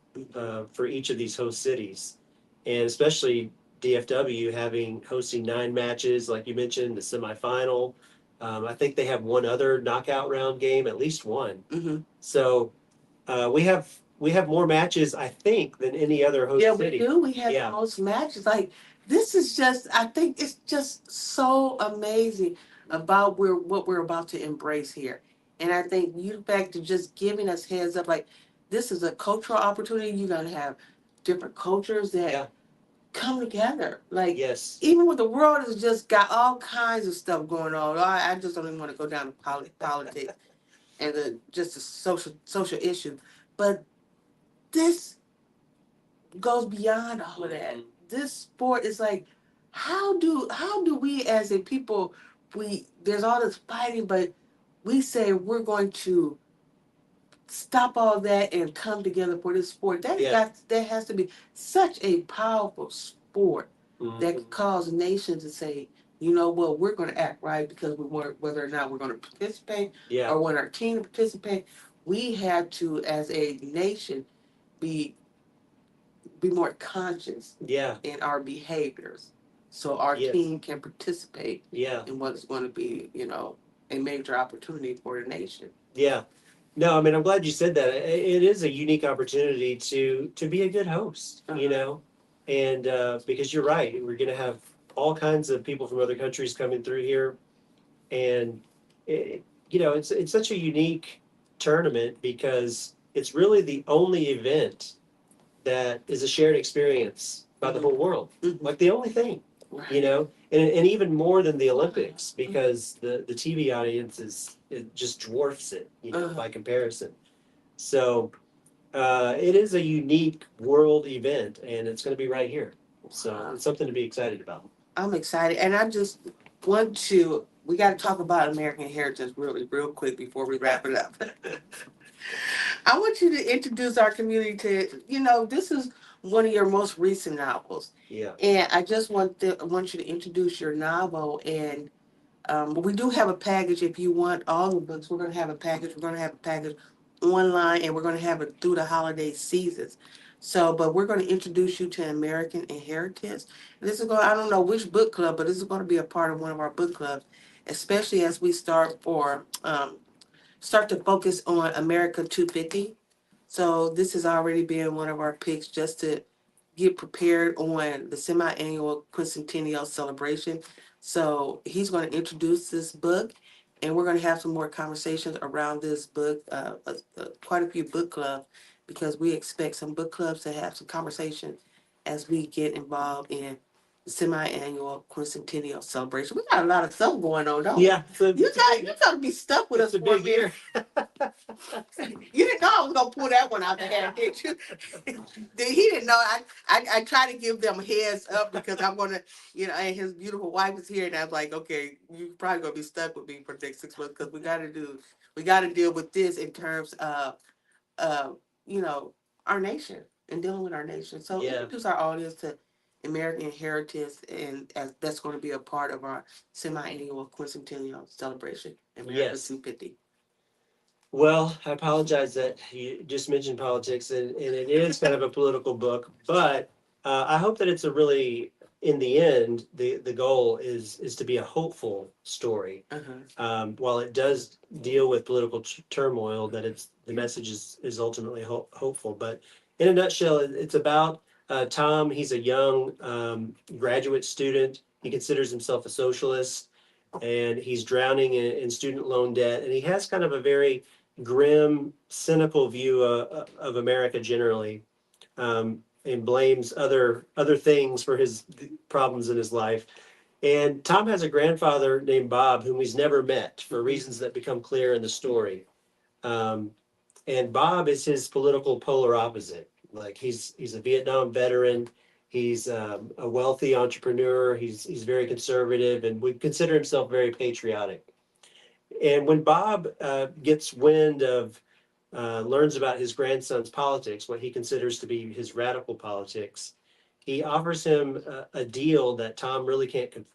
S2: for each of these host cities, and especially DFW hosting 9 matches, like you mentioned, the semifinal. I think they have one other knockout round game, at least one.
S1: Mm-hmm.
S2: So we have more matches, I think, than any other host
S1: Yeah,
S2: city.
S1: we do. We have
S2: Yeah.
S1: the most matches. Like this is just. I think it's just so amazing about what we're about to embrace here. And I think you back to just giving us heads up. Like this is a cultural opportunity. You're gonna have different cultures that
S2: Yeah.
S1: come together. Like
S2: Yes.
S1: even with the world has just got all kinds of stuff going on. I just don't even want to go down to politics and just the social issue. But this goes beyond all of that. This sport is like, how do we as a people, there's all this fighting, but we say we're going to stop all that and come together for this sport.
S2: Yeah.
S1: That has to be such a powerful sport that
S2: Mhm.
S1: could cause nations to say, you know what, we're going to act right because we want, whether or not we're going to participate
S2: Yeah.
S1: or want our team to participate. We have to, as a nation, be more conscious
S2: Yeah.
S1: in our behaviors so our
S2: Yes.
S1: team can participate
S2: Yeah.
S1: in what is going to be, a major opportunity for the nation.
S2: Yeah. No, I mean, I'm glad you said that. It is a unique opportunity to be a good host, and because you're right, we're going to have all kinds of people from other countries coming through here, and it's such a unique tournament because it's really the only event that is a shared experience by the
S1: Mhm.
S2: whole world,
S1: Mhm.
S2: like the only thing,
S1: Right.
S2: and even more than the Olympics because the TV audience it just dwarfs it, by comparison. So it is a unique world event, and it's going to be right here. So it's something to be excited about.
S1: I'm excited, and I just want to. We got to talk about American Heritage really, real quick before we wrap it up. I want you to introduce our community to. This is one of your most recent novels,
S2: Yeah.
S1: and I just want you to introduce your novel. And but we do have a package. If you want all the books, we're going to have a package. We're going to have a package online, and we're going to have it through the holiday seasons. So, but we're going to introduce you to American Inheritance. And this is going. I don't know which book club, but this is going to be a part of one of our book clubs, especially as we start to focus on America 250. So this has already been one of our picks just to get prepared on the semi-annual quincentennial celebration. So he's going to introduce this book, and we're going to have some more conversations around this book. Quite a few book clubs, because we expect some book clubs to have some conversation as we get involved in the semi-annual quincentennial celebration. We got a lot of stuff going on, don't we?
S2: Yeah.
S1: You got to be stuck with us
S2: It's a
S1: for a
S2: big
S1: minute.
S2: year.
S1: You didn't know I was gonna pull that one out the hat, did you? He didn't know. I try to give them heads up because I'm gonna, and his beautiful wife is here, and I was like, okay, you probably gonna be stuck with me for the next 6 months because we got to deal with this in terms of, uh, you know, our nation. and dealing with our nation. So
S2: Yeah.
S1: introduce our audience to American heritage, and as that's going to be a part of our semi-annual quincentennial celebration, America
S2: Yes.
S1: 250.
S2: Well, I apologize that you just mentioned politics, and it is kind of a political book, but I hope that it's a really, in the end, the goal is to be a hopeful story.
S1: Uh-huh.
S2: While it does deal with political turmoil, that the message is ultimately hopeful. But in a nutshell, it's about Tom. He's a young graduate student. He considers himself a socialist, and he's drowning in student loan debt. And he has kind of a very grim, cynical view of America generally, and blames other things for his problems in his life. And Tom has a grandfather named Bob, whom he's never met for reasons that become clear in the story. Um, and Bob is his political polar opposite. Like he's a Vietnam veteran. He's a wealthy entrepreneur. He's very conservative and would consider himself very patriotic. And when Bob gets wind of learns about his grandson's politics, what he considers to be his radical politics, he offers him a deal that Tom really can't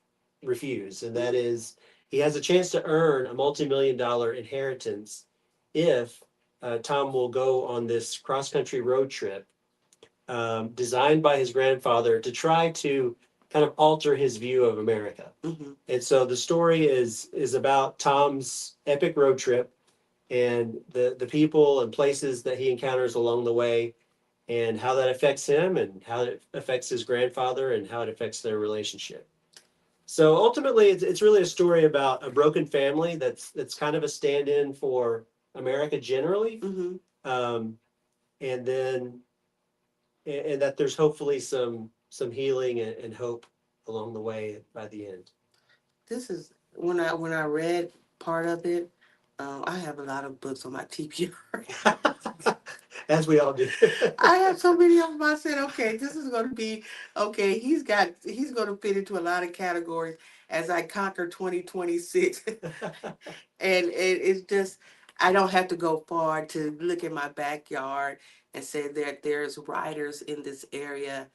S2: refuse, and that is he has a chance to earn a multi-million-dollar inheritance if Tom will go on this cross-country road trip designed by his grandfather to try to kind of alter his view of America.
S1: Mm-hmm.
S2: And so the story is about Tom's epic road trip and the people and places that he encounters along the way, and how that affects him and how it affects his grandfather and how it affects their relationship. So ultimately, it's really a story about a broken family that's kind of a stand-in for America generally,
S1: Mm-hmm.
S2: um, and then and that there's hopefully some healing and hope along the way by the end.
S1: This is when I read part of it. I have a lot of books on my TPR.
S2: As we all do.
S1: I have so many of them. I said, okay, this is going to be okay. He's going to fit into a lot of categories as I conquer 2026, and it's just I don't have to go far to look in my backyard and say that there's writers in this area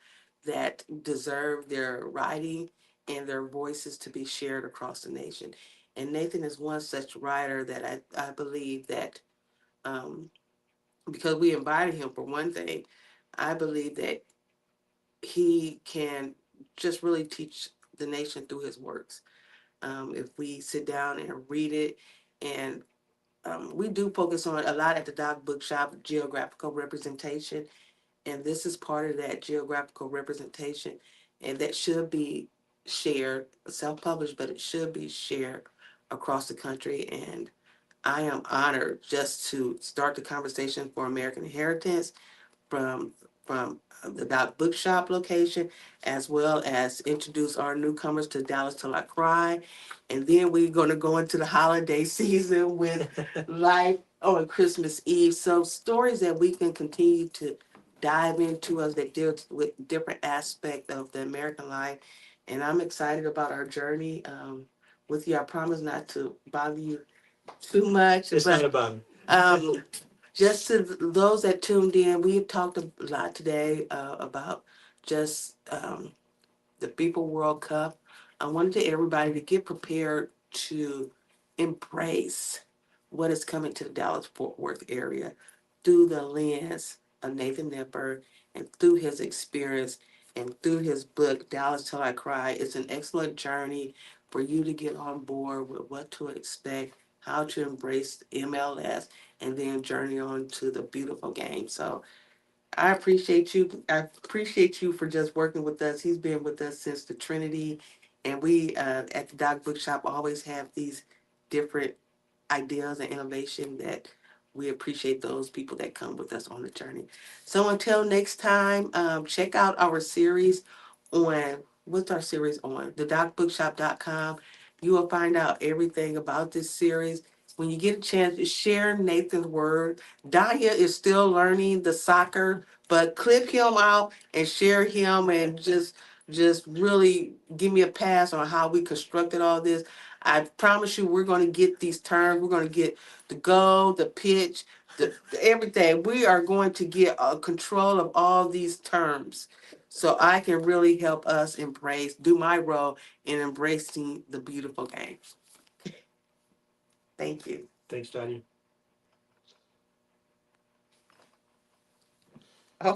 S1: that deserve their writing and their voices to be shared across the nation. And Nathan is one such writer that I believe that. Um, because we invited him for one thing, I believe that he can just really teach the nation through his works. If we sit down and read it, and we do focus on a lot at the Doc Bookshop, geographical representation, and this is part of that geographical representation, and that should be shared, self-published, but it should be shared across the country. And I am honored just to start the conversation for American Inheritance from the Doc Bookshop location, as well as introduce our newcomers to Dallas Till I Cry. And then we're going to go into the holiday season with Life on Christmas Eve. So stories that we can continue to dive into as they deal with different aspects of the American life. And I'm excited about our journey with you. I promise not to bother you too much.
S2: It's not a bum.
S1: Um, just to those that tuned in, we've talked a lot today about just the FIFA World Cup. I wanted everybody to get prepared to embrace what is coming to the Dallas Fort Worth area through the lens of Nathan Nipper and through his experience and through his book, Dallas Till I Cry. It's an excellent journey for you to get on board with what to expect, how to embrace MLS, and then journey on to the beautiful game. So I appreciate you. I appreciate you for just working with us. He's been with us since the Trinity, and we at the Doc Bookshop always have these different ideas and innovation that we appreciate those people that come with us on the journey. So until next time, check out our series on what's our series on thedocbookshop.com. You will find out everything about this series. When you get a chance, share Nathan's word. Danya is still learning the soccer, but clip him out and share him and just really give me a pass on how we constructed all this. I promise you, we're going to get these terms. We're going to get the goal, the pitch, the everything. We are going to get control of all these terms, so I can really help us do my role in embracing the beautiful game. Thank you.
S2: Thanks, Tanya.
S1: Oh,